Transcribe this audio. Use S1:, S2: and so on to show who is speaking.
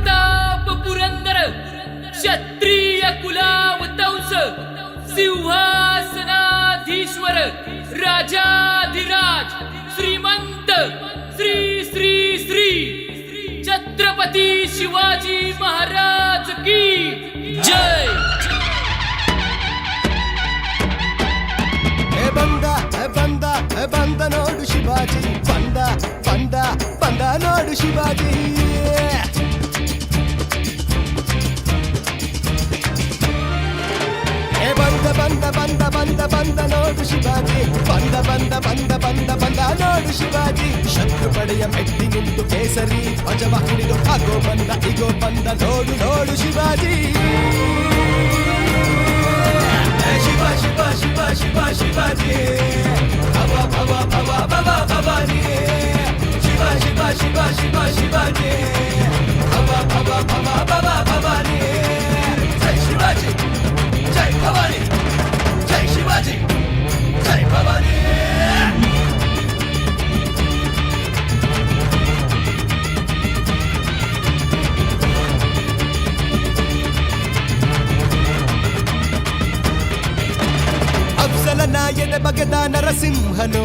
S1: प्रताप पुरंदर क्षत्रिय कुलावतंस सिंहासनाधीश्वर राजाधिराज श्रीमंत श्री श्री श्री छत्रपति शिवाजी महाराज की जय।
S2: ಬಂದ ನೋಡು ಶಿವಾಜಿ ಬಂದ ಬಂದ ಬಂದ ನೋಡು ಶಿವಾಜಿ ಬಂದ ನೋಡು ಶಿವಾಜಿ ಬಂದ ನೋಡು ಶಿವಾಜಿ ಶತ್ರು ಪಡೆಯ ಮೆಟ್ಟಿ ನಿಂತು ಕೇಸರಿ ಧ್ವಜವ ಹಿಡಿದು ಆಗೋ ಬಂದ ನೋಡು ಶಿವಾಜಿ ಶಿವ ಶಿವ ಶಿವ ಶಿವ ಶಿವಾಜಿ ಭವ ಭವ ಭವ ಭವ ಭವಾನಿ ಶಿವ ಶಿವ ಶಿವ ಶಿವ ಶಿವಾಜಿ ಭವ ಭವ ಭವ ಭವ ಭವಾನಿ ಜೈ ಶಿವಾಜಿ ಜೈ ಭವಾನಿ ಜೈ ಶಿವಾಜಿ ಜೈ ಭವಾನಿ ಅಫ್ಸಲನ ಎದೆ ಬಗೆದ ನರಸಿಂಹನು